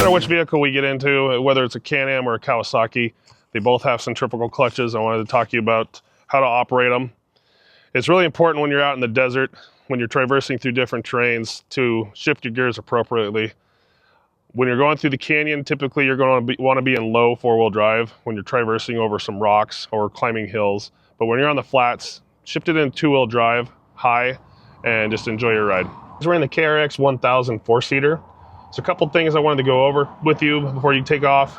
matter which vehicle we get into, whether it's a Can-Am or a Kawasaki, they both have centrifugal clutches. I wanted to talk to you about how to operate them. It's really important when you're out in the desert, when you're traversing through different terrains, to shift your gears appropriately. When you're going through the canyon, typically you're going to want to be in low four-wheel drive when you're traversing over some rocks or climbing hills. But when you're on the flats, shift it in two-wheel drive, high, and just enjoy your ride. We're in the KRX 1000 four-seater. So a couple things I wanted to go over with you before you take off.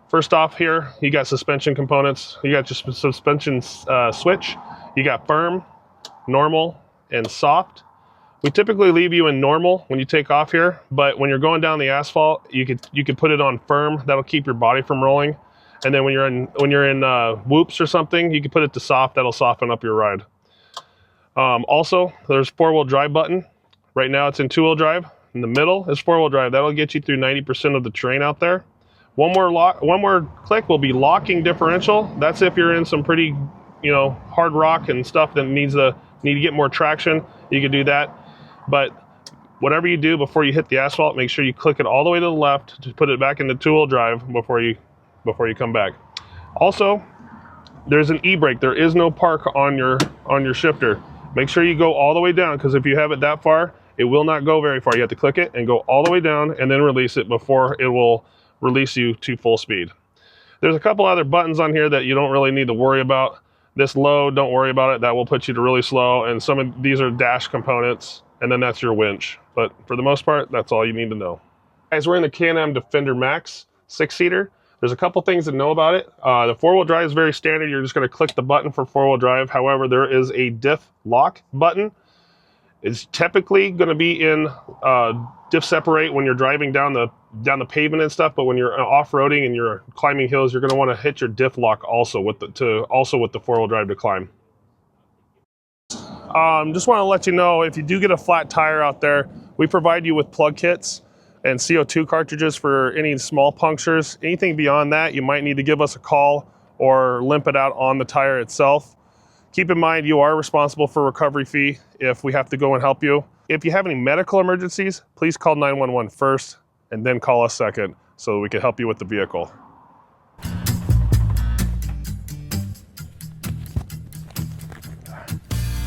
First off here, you got suspension components. You got your suspension switch. You got firm, normal, and soft. We typically leave you in normal when you take off here, but when you're going down the asphalt, you could put it on firm. That'll keep your body from rolling. And then when you're in whoops or something, you can put it to soft. That'll soften up your ride. Also, there's four-wheel drive button. Right now it's in two-wheel drive. In the middle is four-wheel drive. That'll get you through 90% of the terrain out there. One more click will be locking differential. That's if you're in some pretty, hard rock and stuff that need to get more traction. You can do that. But whatever you do before you hit the asphalt, make sure you click it all the way to the left to put it back into two-wheel drive before you come back. Also, there's an e-brake. There is no park on your shifter. Make sure you go all the way down, because if you have it that far, it will not go very far. You have to click it and go all the way down and then release it before it will release you to full speed. There's a couple other buttons on here that you don't really need to worry about. This low, don't worry about it. That will put you to really slow. And some of these are dash components, and then that's your winch. But for the most part, that's all you need to know. Guys, we're in the Can-Am Defender Max 6-seater. There's a couple things to know about it. The four-wheel drive is very standard. You're just going to click the button for four-wheel drive. However, there is a diff lock button. It's typically going to be in diff separate when you're driving down the pavement and stuff, but when you're off-roading and you're climbing hills, you're going to want to hit your diff lock also with the four-wheel drive to climb. Just want to let you know, if you do get a flat tire out there, we provide you with plug kits and CO2 cartridges for any small punctures. Anything beyond that, you might need to give us a call or limp it out on the tire itself. Keep in mind, you are responsible for a recovery fee if we have to go and help you. If you have any medical emergencies, please call 911 first and then call us second so we can help you with the vehicle.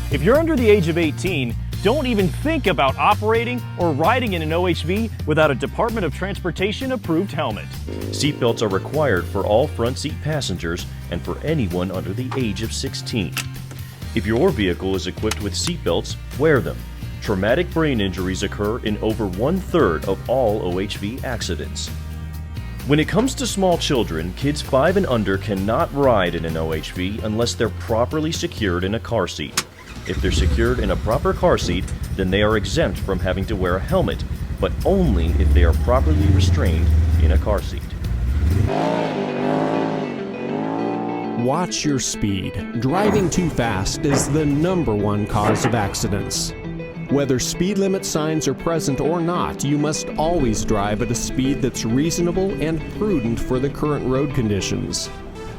If you're under the age of 18, don't even think about operating or riding in an OHV without a Department of Transportation approved helmet. Seatbelts are required for all front seat passengers and for anyone under the age of 16. If your vehicle is equipped with seatbelts, wear them. Traumatic brain injuries occur in over 1/3 of all OHV accidents. When it comes to small children, kids 5 and under cannot ride in an OHV unless they're properly secured in a car seat. If they're secured in a proper car seat, then they are exempt from having to wear a helmet, but only if they are properly restrained in a car seat. Watch your speed. Driving too fast is the #1 cause of accidents. Whether speed limit signs are present or not, you must always drive at a speed that's reasonable and prudent for the current road conditions.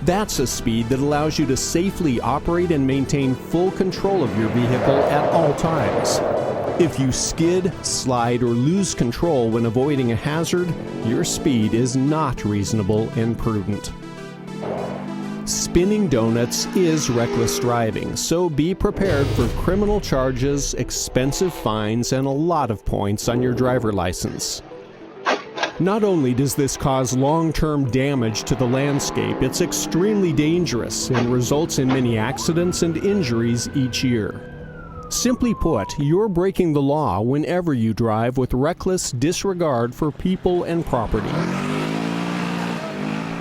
That's a speed that allows you to safely operate and maintain full control of your vehicle at all times. If you skid, slide, or lose control when avoiding a hazard, your speed is not reasonable and prudent. Spinning donuts is reckless driving, so be prepared for criminal charges, expensive fines, and a lot of points on your driver license. Not only does this cause long-term damage to the landscape, it's extremely dangerous and results in many accidents and injuries each year. Simply put, you're breaking the law whenever you drive with reckless disregard for people and property.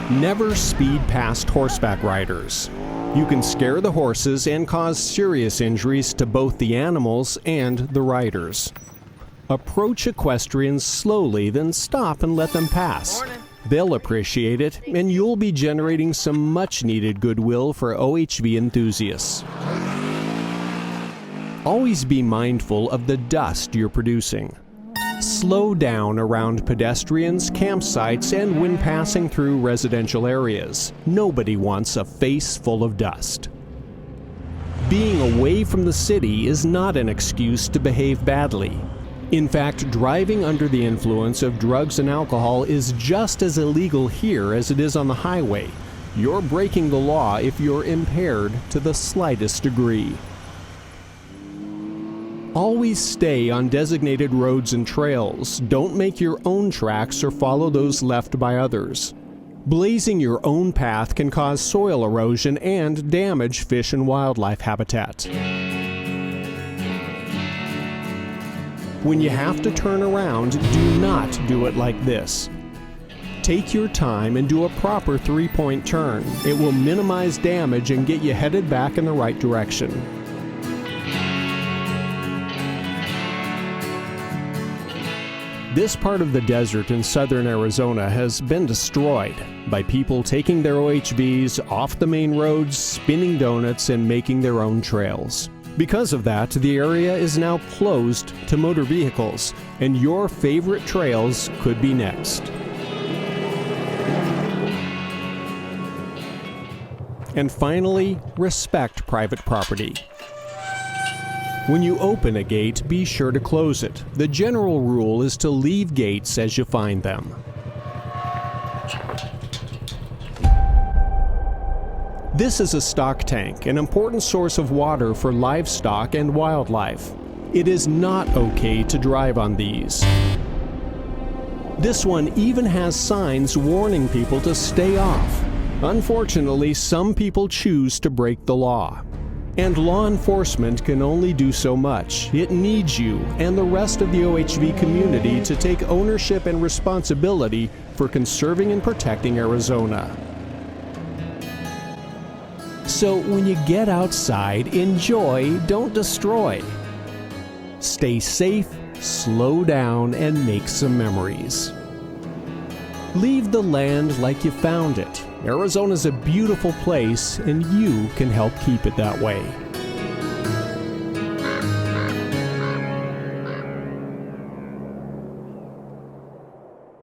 Never speed past horseback riders. You can scare the horses and cause serious injuries to both the animals and the riders. Approach equestrians slowly, then stop and let them pass. They'll appreciate it, and you'll be generating some much-needed goodwill for OHV enthusiasts. Always be mindful of the dust you're producing. Slow down around pedestrians, campsites, and when passing through residential areas. Nobody wants a face full of dust. Being away from the city is not an excuse to behave badly. In fact, driving under the influence of drugs and alcohol is just as illegal here as it is on the highway. You're breaking the law if you're impaired to the slightest degree. Always stay on designated roads and trails. Don't make your own tracks or follow those left by others. Blazing your own path can cause soil erosion and damage fish and wildlife habitat. When you have to turn around, do not do it like this. Take your time and do a proper three-point turn. It will minimize damage and get you headed back in the right direction. This part of the desert in southern Arizona has been destroyed by people taking their OHVs off the main roads, spinning donuts, and making their own trails. Because of that, the area is now closed to motor vehicles, and your favorite trails could be next. And finally, respect private property. When you open a gate, be sure to close it. The general rule is to leave gates as you find them. This is a stock tank, an important source of water for livestock and wildlife. It is not okay to drive on these. This one even has signs warning people to stay off. Unfortunately, some people choose to break the law. And law enforcement can only do so much. It needs you and the rest of the OHV community to take ownership and responsibility for conserving and protecting Arizona. So when you get outside, enjoy, don't destroy. Stay safe, slow down, and make some memories. Leave the land like you found it. Arizona's a beautiful place, and you can help keep it that way.